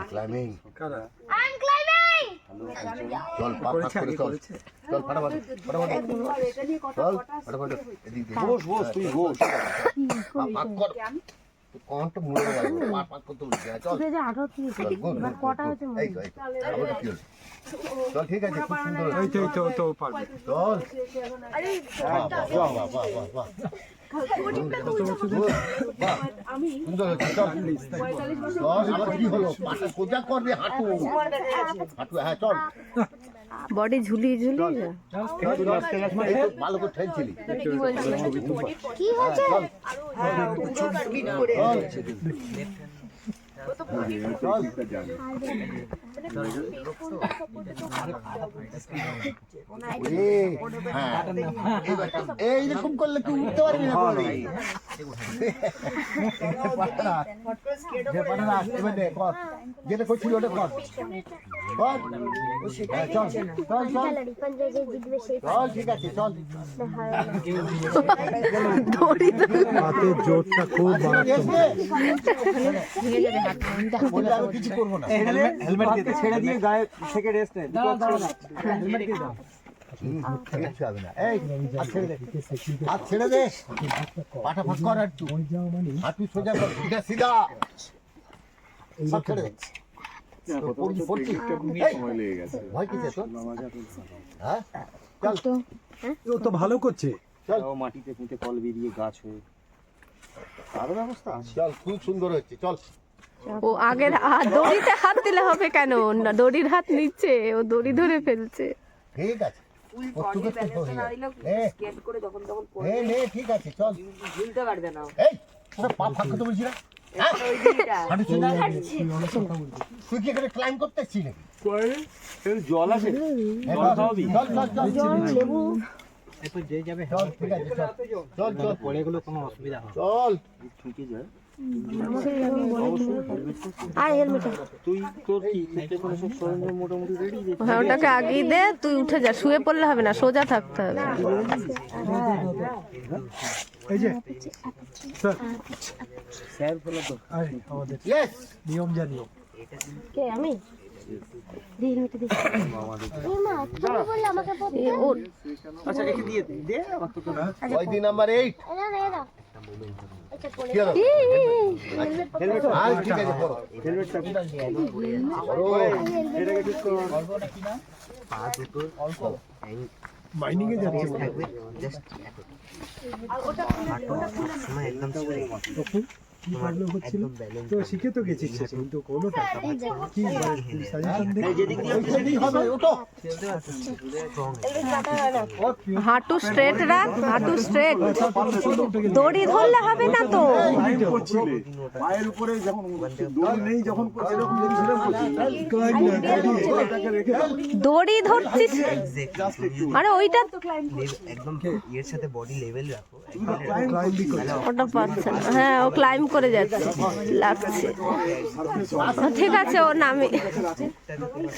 Climbing I am climbing চল পা ফাঁক করে চল চল ফটাফট চল ফটাফট এদিক দিয়ে বস তুই বস পা ফাঁক কর কোনটা মুড়ে গেল পা ফাঁক করতে বলছি চল যে 38 এবার কটা হয়েছে এই আবার কি হলো চল ঠিক আছে খুব সুন্দর এই তো পারবে চল আরে বাহ আমি সুন্দর হচ্ছে চল আবার কি হলো পাটা কোজা করবে হাঁটু হ্যাঁ চল বডি ঝুলিয়ে ঝুলিয়ে ভালো করে ঠেলছিলি কি হচ্ছে এইরকম করলে তুই উঠতে পারবি না যেটা করছিল ওটা কর চল চল চল চল ঠিক আছে চল হাতে জোরটা খুব আমি কিছু করবো না হেলমেট ছেড়ে দিয়ে গায়ে থেকে রেস্ট নে হেলমেট দিয়ে দাও হাত ছেড়ে দে পাটা ফাঁক কর একটু হাঁটু সোজা কর সিধা সিধা সব ছেড়ে দে ভয় কিসে তোর হ্যাঁ চল ও তো ভালো করছে মাটিতে পুঁতে কল বেরিয়ে গাছ হয়ে আরো ব্যবস্থা আছে চল খুব সুন্দর হচ্ছে চল ও আগের দড়িতে হাত দিলে হবে কেন না দড়ির হাত নিচ্ছে ও দড়ি ধরে ফেলছে ঠিক আছে ঠিক আছে চল এই তোরা পা ফাঁক করতে বলছি না তুই কি এখানে ক্লাইম্ব করতে এসছিস নাকি জল আছে চল ঠিক আছে চল চল পড়ে গেলে কোনো অসুবিধা হবে চল ঠুকে যায় আর হেলমেট তুই তোর কি কোনো সব সরঞ্জাম মোটামুটি রেডি হ্যাঁ ওটাকে আগিয়ে দে তুই উঠে যা শুয়ে পড়লে হবে না সোজা থাকতে হবে এই যে স্যার বলে তো আমাদের ইয়েস নিয়ম জানিও কে আমি হেলমেট দে মা তুমি বললে আমাকে ওর আচ্ছা একে দিয়ে দে আমার তো ওই দিন নাম্বার 8 কি হলো হেলমেট আর ঠিক আছে পড়ো হেলমেটটা পড়ো এটাকে ঠিক কর পা দুটো অল্প মাইনিং এ যাচ্ছে একদম কি প্রবলেম হচ্ছিল তো শিখে তো গেছিস কিন্তু কোনো টাকা কি সাজেশন দে ওইখানেই হবে ওটো হাঁটু স্ট্রেট রাখ হাঁটু স্ট্রেট দড়ি ধরলে হবে না তো পায়ের উপরে যখন দড়ি নেই যখন এরকম জিনিসের দড়ি ধরছিস আরে ওইটা একদম এর সাথে বডি লেভেল রাখো ওটা পাচ্ছে না হ্যাঁ ও ক্লাইম্ব করে যাচ্ছে লাগছে ঠিক আছে ও নামে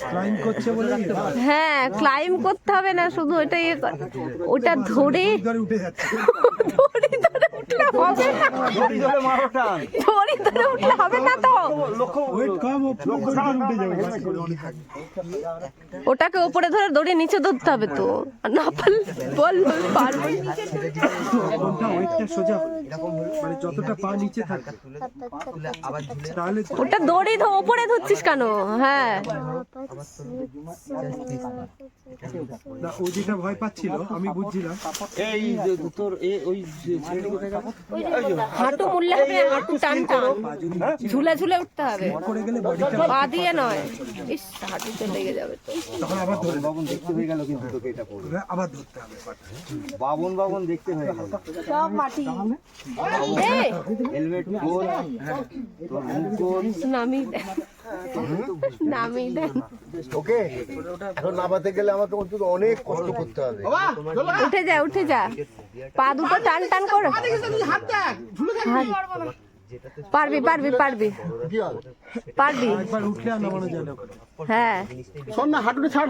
ক্লাইম্ব করছে বলে হ্যাঁ ক্লাইম্ব করতে হবে না শুধু ওইটা ওটা ধরে উঠে যাচ্ছে দড়ি ধরে উঠলে হবে না দড়ি ধরে মারো টান দড়ি ধরে উঠলে হবে না তো ওয়েট কম উঠে যাবে ওটাকে উপরে ধরে দড়ি নিচে ধরতে হবে তো আর না পারলে বল পারবো কোনটা ওয়েটটা সোজা মানে যতটা পা নিচে থাকবে তাহলে ওটা দড়ি উপরে ধরছিস কেন হ্যাঁ না ও যেটা ভয় পাচ্ছিল আমি বুঝছিলাম এই তোর ওই হাঁটু মুড়লে হবে হাঁটু টান টান ঝুলে ঝুলে উঠতে হবে করে গেলে বডিটা পা দিয়ে নয় ইস হাঁটুতে লেগে যাবে তো তখন আবার ধরে বাবন দেখতে হয়ে গেল কিন্তু তোকে এটা পড়ে আবার ধরতে হবে বাবন দেখতে হয়ে গেল সব মাটি এই হেলমেট খোল তোর মুখ খোল নামি দেন ওকে এখন নামাতে গেলে আমাকে অন্তত অনেক কষ্ট করতে হবে উঠে যা পা দুটো টান টান করো পারবি কি হল একবার উঠলে আর নামানো যায় না হ্যাঁ শোন না হাঁটুটা ছাড়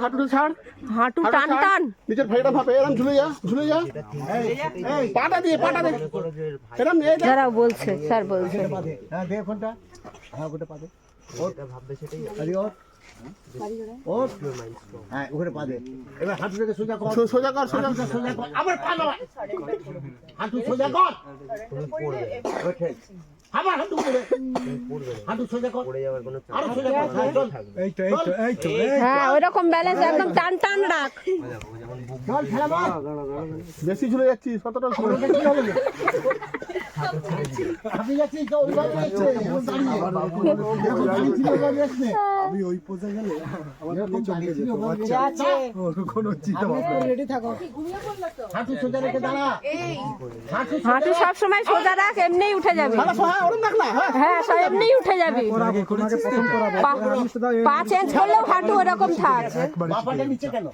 হাঁটু টান টান নিচের ফেড়া ভাবে এরকম ঝুলে যা এই পাটা দে এরকম এই যারা বলছে স্যার বলছে হ্যাঁ দে ফোনটা হ্যাঁ ওটা পা দে যেটা ভাববে সেটাই আরে ওর মাইন্ড স্ট্রং। হ্যাঁ ওখানে পা দে এবার হাঁটুটাকে সোজা কর সোজা কর সোজা হাঁটুটা সোজা কর আবার পা নয় হাঁটু সোজা কর তুমি পড়বে ওঠে আবার হাঁটু পড়ে তুমি পড়বে না। হাঁটু সোজা কর পড়ে যাওয়ার কোনো আরো চান্স সোজা কর হ্যাঁ চল এই তো এই তো এই তো এই হ্যাঁ ওইরকম ব্যালেন্স একদম টান টান রাখ। দেখো ও যেমন বুক চল খেলা মার বেশি ঝুলে যাচ্ছি কতটা ওটা কি হবে না আপনি যাচ্ছি তো ওইভাবে যাচ্ছে এখন দাঁড়িয়ে এখন দাঁড়িয়ে ছিল ওইভাবে যাচ্ছে আমি ওই পোজে গেলে আমার এরকম চলে দাঁড়িয়ে ছিল যেত ওইভাবে আচ্ছা যাচ্ছে ওর কোনো চিন্তা ভাবনা নেই। হাঁটু সোজা রেখে দাঁড়া হাঁটু হাঁটু সব সময় সোজা রাখ, এমনিই উঠে যাবে। হ্যাঁ ওরম রাখ না হ্যাঁ হ্যাঁ সব এমনিই উঠে যাবে। আগে তোমাকে প্রথম করাবো পা- পা চেঞ্জ করলেও হাঁটু ওরকম থাক। বাপাটা নিচে কেন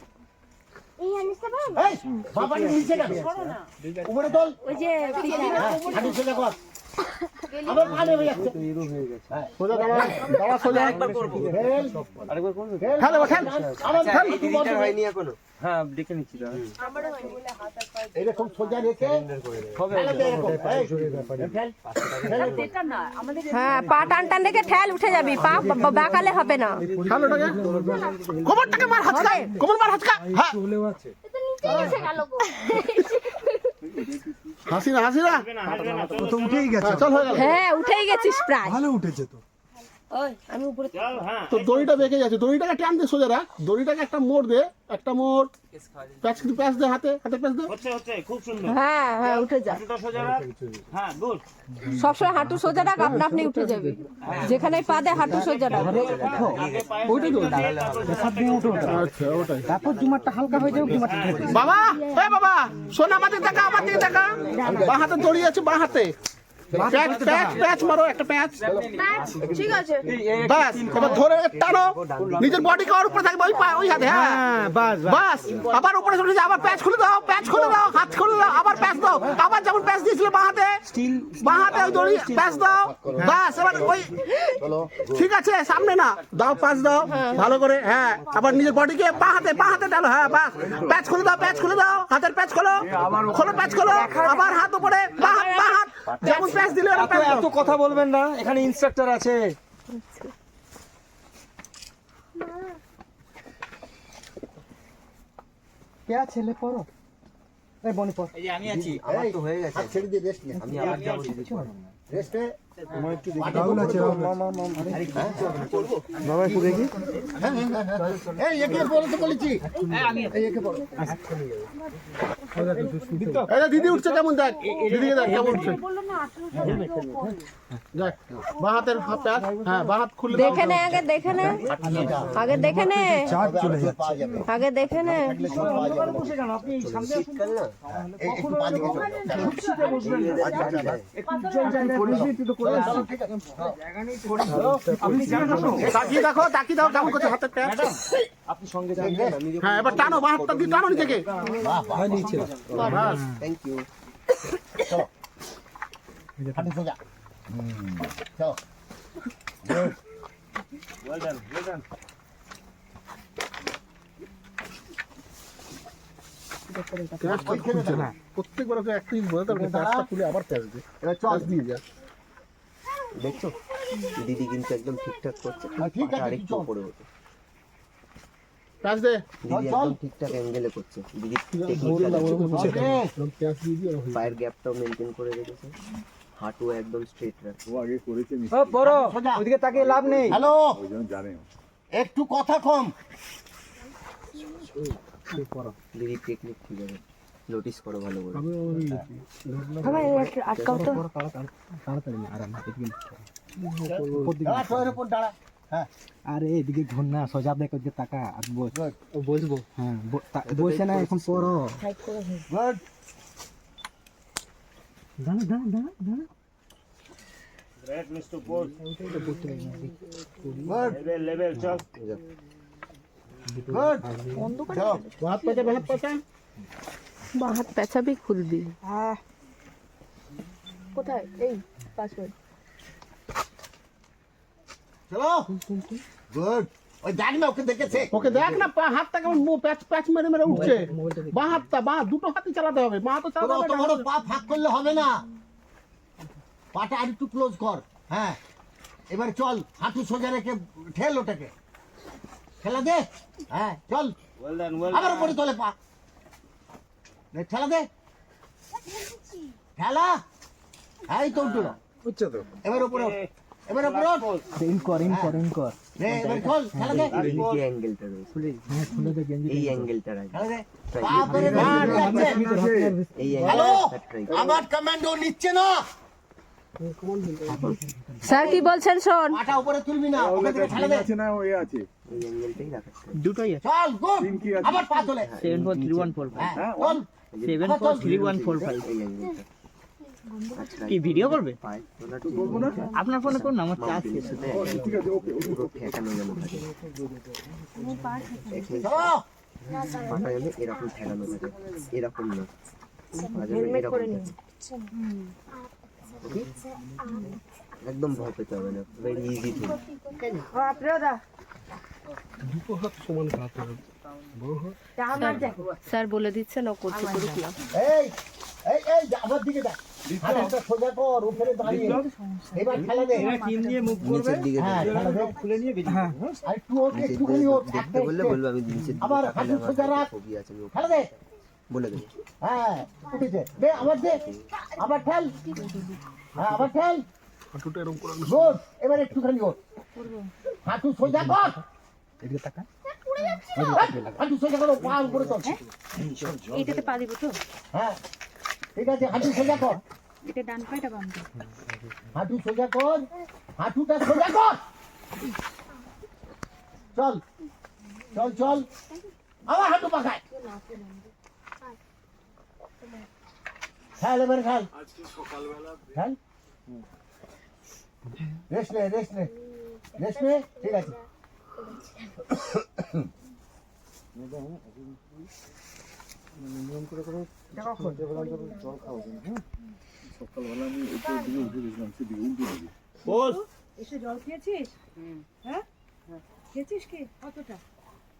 এই বাপাটা নিচে কেন উপরে তোল হাঁটু সোজা কর আবার পা নেমে যাচ্ছে সোজা দাঁড়া সোজা আরেকবার করবো আরেকবার করবো খেল এবার খেল আবার খেল রিটার হয়নি এখনো। এরকম সোজা রেখে খেলাতে এরকম এই, খেল হ্যাঁ পা টান টান রেখে ঠেল উঠে যাবি, পা বাঁকালে হবে না। খেল ওটাকে কোমর থেকে মার হাতকা কোমর মার হাতকা হ্যাঁ চলেও আছে হাসি না ও তো উঠেই গেছে চল হয়ে গেল হ্যাঁ উঠেই গেছিস প্রায়। ভালো উঠেছে তো তো দড়িটা বেঁকে যাচ্ছে দড়িটাকে টান দে সোজা রাখ দড়িটাকে একটা মোড় দে একটা মোড় প্যাচ কিন্তু প্যাচ দে হাতে প্যাচ দে হ্যাঁ হ্যাঁ উঠে যা, সবসময় হাঁটু সোজা রাখ, আপনা আপনি উঠে যাবে। যেখানে পা দে হাঁটু সোজা রাখ। ওইটাই তো আচ্ছা ওটাই তারপর জুমারটা হালকা হয়ে যাবে জুমারটা বাবা এ বাবা শোন আমাদের দেখা বাঁ হাতে দড়ি আছে বাঁ হাতে প্যাচ প্যাচ প্যাচ মারো একটা প্যাচ ঠিক আছে বাস এবার ধরে টানো নিজের বডি কভার উপরে থাকবে ওই ওই হাতে হ্যাঁ বাস বাস আবার উপরে চলে যাও আবার প্যাচ খুলে দাও হাত খুলে দাও আবার প্যাচ দাও আবার যেমন প্যাচ দিয়েছিল বাঁ হাতে ওই দড়ি প্যাচ দাও বাস এবার ওই ঠিক আছে সামনে না দাও প্যাচ দাও ভালো করে হ্যাঁ আবার নিজের বডিকে বাঁ হাতে টানো হ্যাঁ বাস প্যাচ খুলে দাও হাতের প্যাচ খোলো প্যাচ খোলো আবার হাত উপরে বাঁ হাত যেমন প্যাচ দিলে ওরা প্যাচ দাও কথা বলবেন না, এখানে ইনস্ট্রাক্টর আছে। কে ছেলে পড়ো এই বনি পড় আমার তো হয়ে গেছে। হাত ছেড়ে দিয়ে রেস্ট নে আমি আবার যাবো দিদি। রেস্টে রাহুল আছে বাবা একটু দেখি এই একে বলে তো বলেছি এই একে বল এই দিদি উঠছে কেমন দেখ দিদিকে দেখ কেমন উঠছে দেখ বাঁ হাতের প্যাচ হ্যাঁ বাঁ হাত খুলে দাও দেখে নে আগে দেখে নে আগে দেখে নে চার্জ চলে যাচ্ছে পাওয়া যাবে আগে দেখে নে শীতকাল না, এই একটু পা দিকে চলে তাকিয়ে দেখো তাকিয়ে দাও কেমন করছে হাতের প্যাচ আপনি সঙ্গে যাবেন। হ্যাঁ এবার টানো বাঁ হাতটা দিয়ে টানো নিজেকে হয় নিচে বাস থ্যাংক ইউ। হাঁটু সোজা চলো প্যাচটা খুলছে না প্রত্যেকবার ওকে একটা জিনিস বোঝাতে হবে প্যাচটা খুলে আবার প্যাচ দে এবার চল প্যাচ দিয়ে যা দেখছো দিদি কিন্তু একদম ঠিকঠাক করছে। ঠিক আছে, পাটা আরেকটু চল। উপরে ওঠে। প্যাচ দে দিদি চল। একদম ঠিকঠাক অ্যাঙ্গেলে করছে। দিদি বলুন না ওরকম হচ্ছে ওকে। প্যাচ দিয়ে দিয়ে ওরকম পায়ের গ্যাপটাও মেনটেন করে রেখেছে। হাঁটু একদম স্ট্রেট রাখছে। ও বড়, ওইদিকে তাকিয়ে লাভ নেই। হ্যালো একটু কথা কম দিদি টেকনিক ঠিক আছে, নোটিস করো ভালো করে। আটকাও তো তাড়াতাড়ি আরাম দাঁড়া তোর উপর দাঁড়া হ্যাঁ আরে এদিকে ঘুর না সোজা দেখো যে টাকা আর বসবো হ্যাঁ বসে না এখন পড়ো গুড দাঁড়া দাঁড়া দাঁড়া দাঁড়া গুড চলো হাত পাতা বাঁ হাত পাতা বাঁ হাত পেঁচাবি খুলবি। চলো গুড ওই দেখ না ওকে দেখেছে ওকে দেখ না হাতটা কেমন প্যাচ প্যাচ মেরে মেরে উঠছে বাঁ হাতটা বাঁ দুটো হাতই চালাতে হবে বাঁ তো তোর চালাতে অত হবে বড় পা ফাঁক করলে হবে না পাটা আর একটু ক্লোজ কর হ্যাঁ এবার চল হাঁটু সোজা রেখে ঠেল ওটাকে ঠেলা দে হ্যাঁ চল আবার উপরে তোলে পা নে, ঠেলা দে ঠেলা এই তো উঠলো হচ্ছে তো এবার উপরে ওঠ। এবার উপরে ওঠ। নে, এবার চল ঠেলা দে এই যে অ্যাঙ্গেলটা রয়েছে এই অ্যাঙ্গেলটা রাখবে ঠেলা দে পা করে যাচ্ছে। এই হ্যালো অ্যাঙ্গেলটা ট্রাই আমার কমান্ডো নিচ্ছে না স্যার কি বলছেন শোন? পাটা উপরে তুলবি না ওখান থেকে ঠেলা দে এই অ্যাঙ্গেলটাই রাখাচ্ছে চল গুড আবার পা তোলে 743145 হ্যাঁ চল 743145 এই অ্যাঙ্গেলটা আচ্ছা কি ভিডিও করবে? পায়ে তোলা আপনার ফোনে কোন আমার চার্জ শেষ। ঠিক আছে ওকে পুরো ঠেকানো যেন থাকে চলো পাটা যেন এরকম ঠেকানো থাকে এরকম না হেলমেট করে নিন ওকে একদম ভয় পেতে হবে না ভেরি ইজি থিং স্যার বলে দিচ্ছেন ও করতে করুক না। এই এই এই যা, আমার দিকে দেখ হাতটা সোজা কর উপরে দাঁড়িয়ে এবার ঠেলা দে টিম দিয়ে মুভ নিচের দিকে হ্যাঁ ঠেলা দে খুলে নিয়ে বেরিয়ে আর একটু ওকে একটুখানি ওঠ দেখতে বললে বলবো আমি নিচের দিকে আবার তাকালে হাঁটু সোজা রাখ। ছবি আছে আমি ওকে ঠেলা দে বলে দেবো হ্যাঁ উঠেছে দে আবার দে আবার ঠেল হ্যাঁ আবার ঠেল গুড এবার একটুখানি ওঠ হাঁটু সোজা কর হাঁটু সোজা করো পা উপরে তোল এইটাতে পা দিব তো? হ্যাঁ ঠিক আছে হাঁটু সোজা কর এটা ডান পাটা বাম পা। হাঁটু সোজা কর হাঁটুটা সোজা কর চল চল চল আবার হাঁটু পাকায় খেল এবার খেল খেল রেস্ট নে রেস্ট নে রেস্ট নে ঠিক আছে এসে জল খেয়েছিস? হ্যাঁ খেয়েছিস কি কতটা?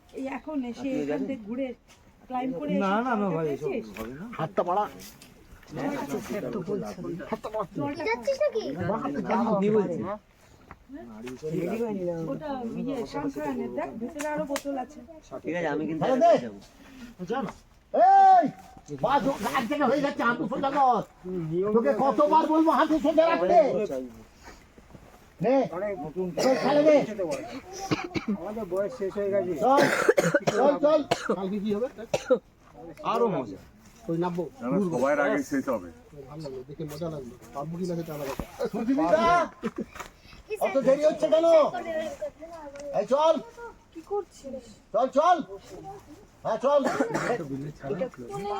এই এখন এসে এখান থেকে ঘুরে ক্লাইম্ব করে না না না ভাই খেয়েছিস? হাতটা বাড়া ওটা ইয়ে শামসারানের দেখ ভিতরে আরো বোতল আছে। ঠিক আছে আমি কিন্তু খেলে দে এই বাস এক জায়গা হয়ে যাচ্ছে হাঁটু সোজা কর তোকে কতবার বলবো হাঁটু সোজা রাখতে নে চল খেলে দে আমাদের বয়স শেষ হয়ে গেছে চল চল চল কালকে কি হবে আরো মজা ওই নামবো সবার আগে শেষ হবে ভালো লাগলো দেখে মজা লাগলো পাবুকি লাগে চালা কথা সুজিতা অত দেরি হচ্ছে কেন এই চল কি করছিস? চল চল হ্যাঁ চল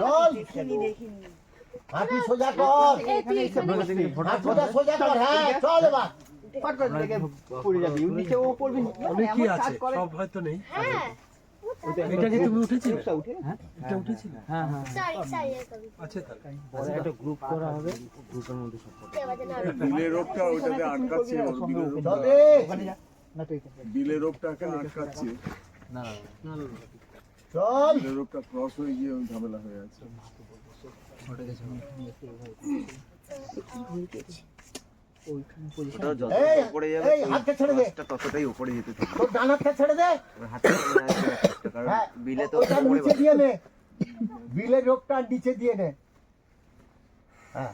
চল হাঁটু সোজা কর হাঁটুটা সোজা কর হ্যাঁ চল এবার অনেক কি আছে সব হয়তো নেই এটা কি তুমি উঠেছিলে হ্যাঁ এটা উঠেছিলে হ্যাঁ হ্যাঁ আছে তাহলে একটা গ্রুপ করা হবে গ্রুপের মধ্যে সব বিলের রোগটা ওইটাতে আটকাচ্ছে ওর বিলের রোগ- চল রে বিলের রোগটাকে আটকাচ্ছে চল বিলের রোগটা ক্রস হয়ে গিয়ে ওই ঝামেলা হয়ে আছে ওটাও যত এই, উপরে যাবে এই, হাতটা ছেড়ে দে। ক্রসটা ততটাই উপরে যেতে থাকবে তোর ডান হাতটা ছেড়ে দে ওর হাতটা সামনে আসবে না ক্রসটা, কারণ হ্যাঁ বিলে তো ওটা কোমরে নিচে দিয়ে নে বিলের রোগটা নিচে দিয়ে নে হ্যাঁ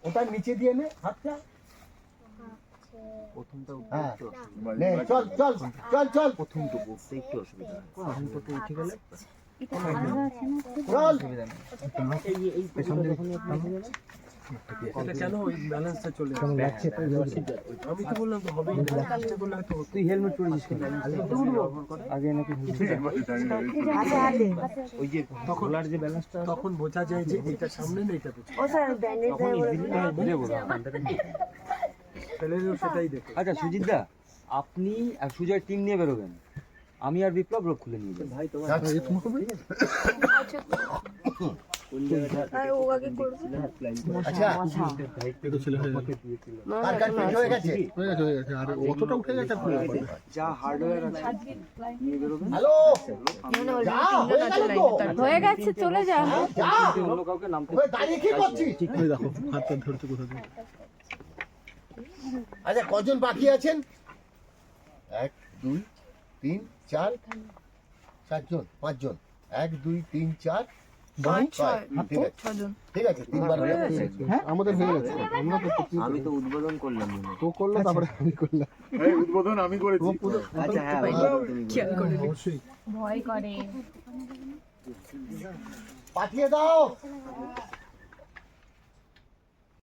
ওটা নিচে দিয়ে নে হাতটা প্রথমটা হ্যাঁ একটু নে চল চল চল চল প্রথমটুকু উঠতে একটু অসুবিধা হয় প্রথমটুকু উঠে গেলে চল এটা কেন ওই ব্যালেন্সটা চলে যাচ্ছে আমি তো বললাম তো হবেই না চেষ্টা করলে হয়তো তুই হেলমেট পরিস আগে নাকি ওই যে তখন যে ব্যালেন্সটা তখন বোঝা যায় যে এটা সামনে না এটা পিছনে তখন ইজিলি বুঝে বলো ফেলেও সেটাই দেখো আচ্ছা সুজিতদা আপনি আর সুজয় টিম নিয়ে বেরোবেন আমি আর বিপ্লব রোগ খুলে নিয়ে যাবো ভাই তোমার আচ্ছা কার কার পেট হয়ে গেছে আর অতটা উঠে গেছে যা হার্ডওয়্যার আছে নিয়ে বেরোবেন হ্যালো যা হয়ে গেল তো হয়ে গেছে চলে যা। যা অন্য কাউকে নামতে ওই দাঁড়িয়ে কি করছিস দেখো হাতটা ধরতে কোথা থেকে আচ্ছা কজন বাকি আছেন? 1 2 3 4 4জন 5 জন 1 2 3 4 5 6 ঠিক আছে 6 জন ঠিক আছে তিনবার হয়ে গেছে আমাদের হয়ে গেছে আমরা তো আমি তো উদ্বোধন করলাম মনে হয়। তো করলো তারপরে আমি করলাম এই উদ্বোধন আমি করেছি আচ্ছা হ্যাঁ অবশ্যই ভয় করে পাঠিয়ে দাও